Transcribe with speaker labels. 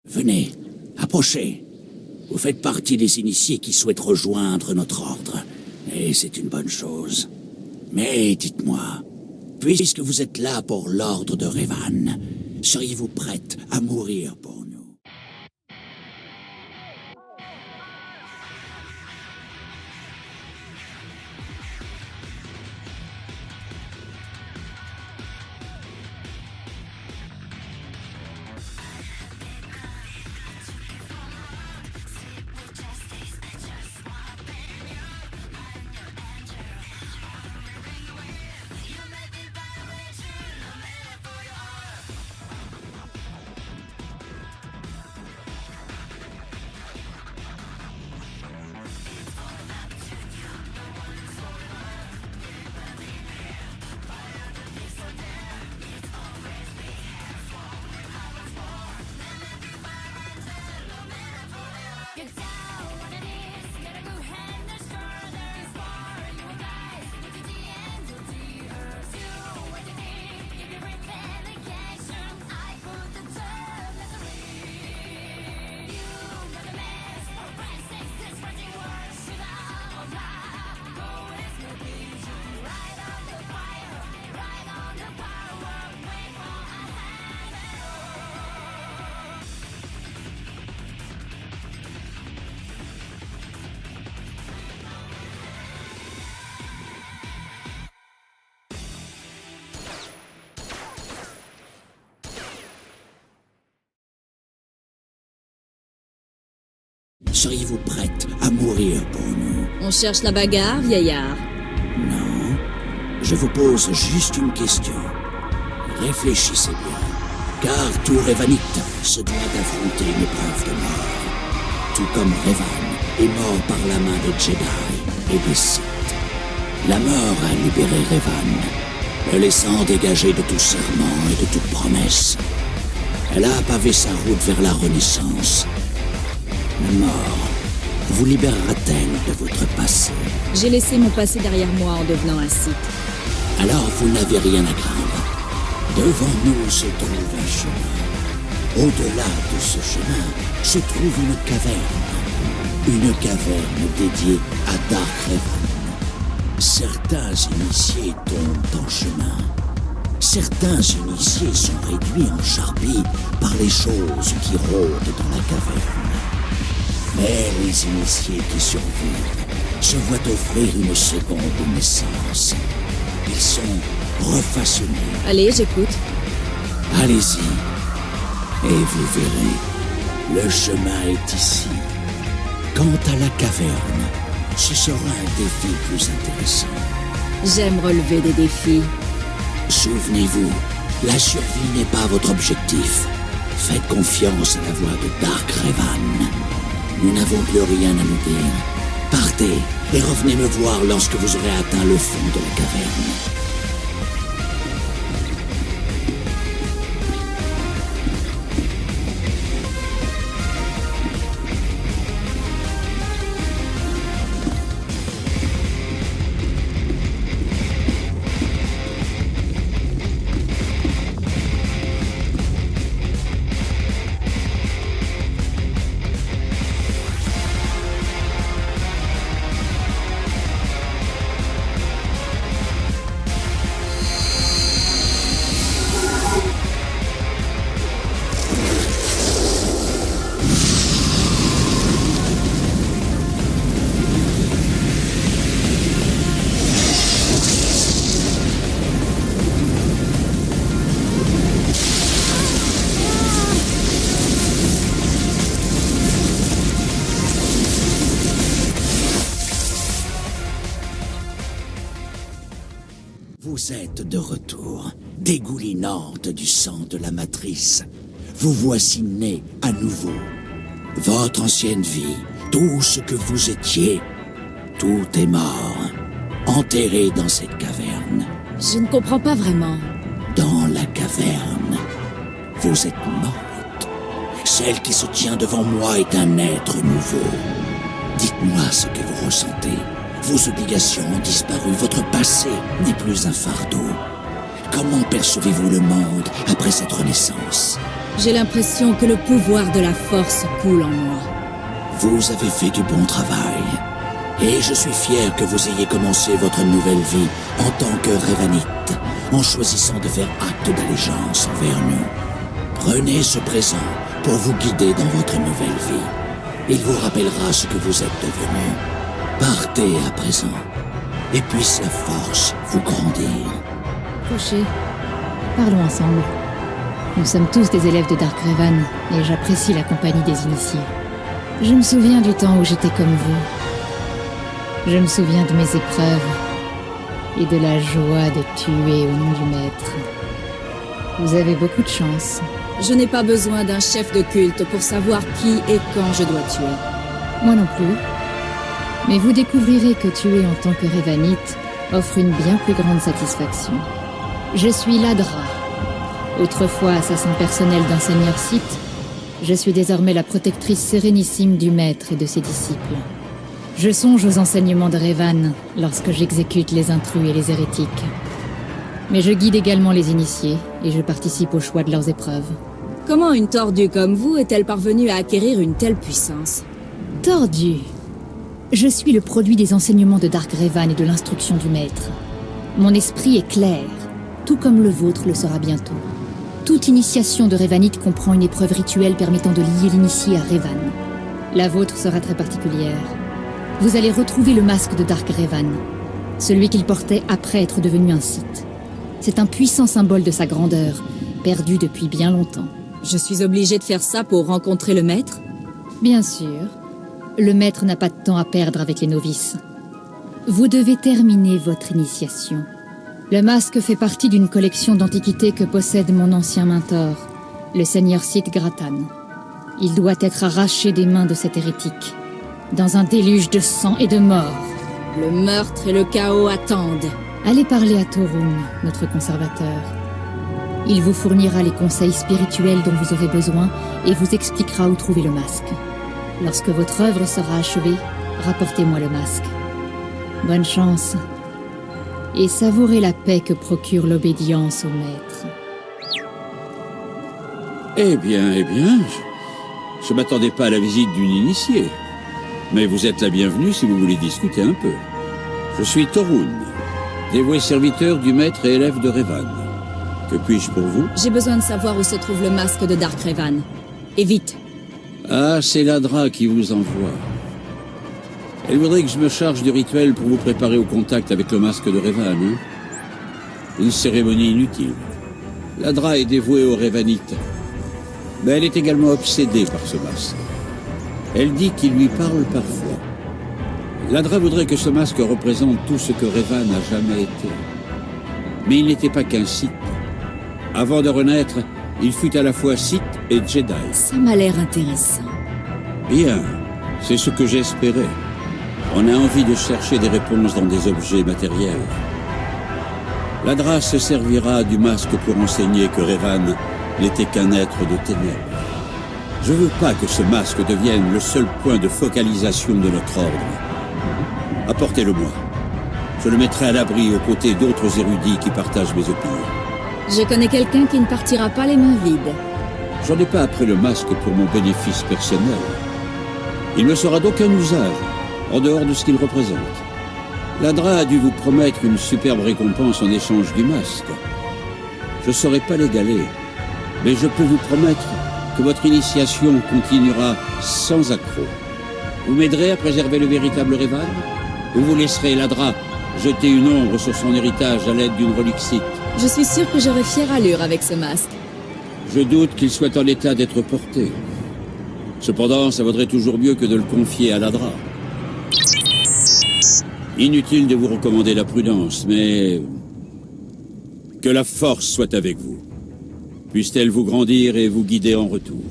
Speaker 1: Venez, approchez. Vous faites partie des initiés qui souhaitent rejoindre notre ordre. Et c'est une bonne chose. Mais dites-moi, puisque vous êtes là pour l'ordre de Revan, seriez-vous prête à mourir pour nous? Seriez-vous prête à mourir pour nous?
Speaker 2: On cherche la bagarre, vieillard.
Speaker 1: Non. Je vous pose juste une question. Réfléchissez bien. Car tout Revanite se doit d'affronter une épreuve de mort. Tout comme Revan est mort par la main des Jedi et des Sith. La mort a libéré Revan, le laissant dégager de tout serment et de toute promesse. Elle a pavé sa route vers la Renaissance. La mort vous libérera-t-elle de votre passé?
Speaker 2: J'ai laissé mon passé derrière moi en devenant un Sith.
Speaker 1: Alors vous n'avez rien à craindre. Devant nous se trouve un chemin. Au-delà de ce chemin se trouve une caverne. Une caverne dédiée à Dark Revan. Certains initiés tombent en chemin. Certains initiés sont réduits en charpie par les choses qui rôdent dans la caverne. Mais les initiés qui survivent se voient offrir une seconde naissance. Ils sont refaçonnés.
Speaker 2: Allez, j'écoute.
Speaker 1: Allez-y, et vous verrez, le chemin est ici. Quant à la caverne, ce sera un défi plus intéressant.
Speaker 2: J'aime relever des défis.
Speaker 1: Souvenez-vous, la survie n'est pas votre objectif. Faites confiance à la voix de Dark Revan. Nous n'avons plus rien à nous dire. Partez et revenez me voir lorsque vous aurez atteint le fond de la caverne. Vous êtes de retour, dégoulinante du sang de la matrice. Vous voici née à nouveau. Votre ancienne vie, tout ce que vous étiez, tout est mort, enterré dans cette caverne.
Speaker 2: Je ne comprends pas vraiment.
Speaker 1: Dans la caverne, vous êtes morte. Celle qui se tient devant moi est un être nouveau. Dites-moi ce que vous ressentez. Vos obligations ont disparu, votre passé n'est plus un fardeau. Comment percevez-vous le monde après cette renaissance?
Speaker 2: J'ai l'impression que le pouvoir de la force coule en moi.
Speaker 1: Vous avez fait du bon travail. Et je suis fier que vous ayez commencé votre nouvelle vie en tant que Rhévanite, en choisissant de faire acte d'allégeance envers nous. Prenez ce présent pour vous guider dans votre nouvelle vie. Il vous rappellera ce que vous êtes devenu. Partez à présent, et puisse la force vous grandir.
Speaker 3: Crochet, parlons ensemble. Nous sommes tous des élèves de Darkrevan, et j'apprécie la compagnie des initiés. Je me souviens du temps où j'étais comme vous. Je me souviens de mes épreuves, et de la joie de tuer au nom du maître. Vous avez beaucoup de chance.
Speaker 2: Je n'ai pas besoin d'un chef de culte pour savoir qui et quand je dois tuer.
Speaker 3: Moi non plus. Mais vous découvrirez que tuer en tant que Rhévanite offre une bien plus grande satisfaction. Je suis Ladra. Autrefois assassin personnel d'un seigneur Sith, je suis désormais la protectrice sérénissime du maître et de ses disciples. Je songe aux enseignements de Revan lorsque j'exécute les intrus et les hérétiques. Mais je guide également les initiés et je participe au choix de leurs épreuves.
Speaker 2: Comment une tordue comme vous est-elle parvenue à acquérir une telle puissance?
Speaker 3: Tordue. Je suis le produit des enseignements de Darkrevan et de l'instruction du maître. Mon esprit est clair, tout comme le vôtre le sera bientôt. Toute initiation de Rhévanite comprend une épreuve rituelle permettant de lier l'initié à Revan. La vôtre sera très particulière. Vous allez retrouver le masque de Darkrevan, celui qu'il portait après être devenu un Sith. C'est un puissant symbole de sa grandeur, perdu depuis bien longtemps.
Speaker 2: Je suis obligée de faire ça pour rencontrer le maître?
Speaker 3: Bien sûr. Le maître n'a pas de temps à perdre avec les novices. Vous devez terminer votre initiation. Le masque fait partie d'une collection d'antiquités que possède mon ancien mentor, le seigneur Sith Gratan. Il doit être arraché des mains de cet hérétique, dans un déluge de sang et de mort.
Speaker 2: Le meurtre et le chaos attendent.
Speaker 3: Allez parler à Torun, notre conservateur. Il vous fournira les conseils spirituels dont vous aurez besoin et vous expliquera où trouver le masque. Lorsque votre œuvre sera achevée, rapportez-moi le masque. Bonne chance. Et savourez la paix que procure l'obédience au maître.
Speaker 4: Eh bien, je m'attendais pas à la visite d'une initiée. Mais vous êtes la bienvenue si vous voulez discuter un peu. Je suis Torun, dévoué serviteur du maître et élève de Revan. Que puis-je pour vous?
Speaker 2: J'ai besoin de savoir où se trouve le masque de Darkrevan. Et vite.
Speaker 4: Ah, c'est Ladra qui vous envoie. Elle voudrait que je me charge du rituel pour vous préparer au contact avec le masque de Revan, hein? Une cérémonie inutile. Ladra est dévouée aux Rhévanites. Mais elle est également obsédée par ce masque. Elle dit qu'il lui parle parfois. Ladra voudrait que ce masque représente tout ce que Revan n'a jamais été. Mais il n'était pas qu'un Sith. Avant de renaître, il fut à la fois Sith et Jedi.
Speaker 2: Ça m'a l'air intéressant.
Speaker 4: Bien, c'est ce que j'espérais. On a envie de chercher des réponses dans des objets matériels. Ladra se servira du masque pour enseigner que Revan n'était qu'un être de ténèbres. Je veux pas que ce masque devienne le seul point de focalisation de notre ordre. Apportez-le-moi. Je le mettrai à l'abri aux côtés d'autres érudits qui partagent mes opinions.
Speaker 2: Je connais quelqu'un qui ne partira pas les mains vides.
Speaker 4: J'en ai pas après le masque pour mon bénéfice personnel. Il ne sera d'aucun usage, en dehors de ce qu'il représente. Ladra a dû vous promettre une superbe récompense en échange du masque. Je saurais pas l'égaler, mais je peux vous promettre que votre initiation continuera sans accroc. Vous m'aiderez à préserver le véritable Revan? Ou vous laisserez Ladra jeter une ombre sur son héritage à l'aide d'une relique Sith?
Speaker 2: Je suis sûre que j'aurai fière allure avec ce masque.
Speaker 4: Je doute qu'il soit en état d'être porté. Cependant, ça vaudrait toujours mieux que de le confier à Ladra. Inutile de vous recommander la prudence, mais... que la force soit avec vous. Puisse-t-elle vous grandir et vous guider en retour.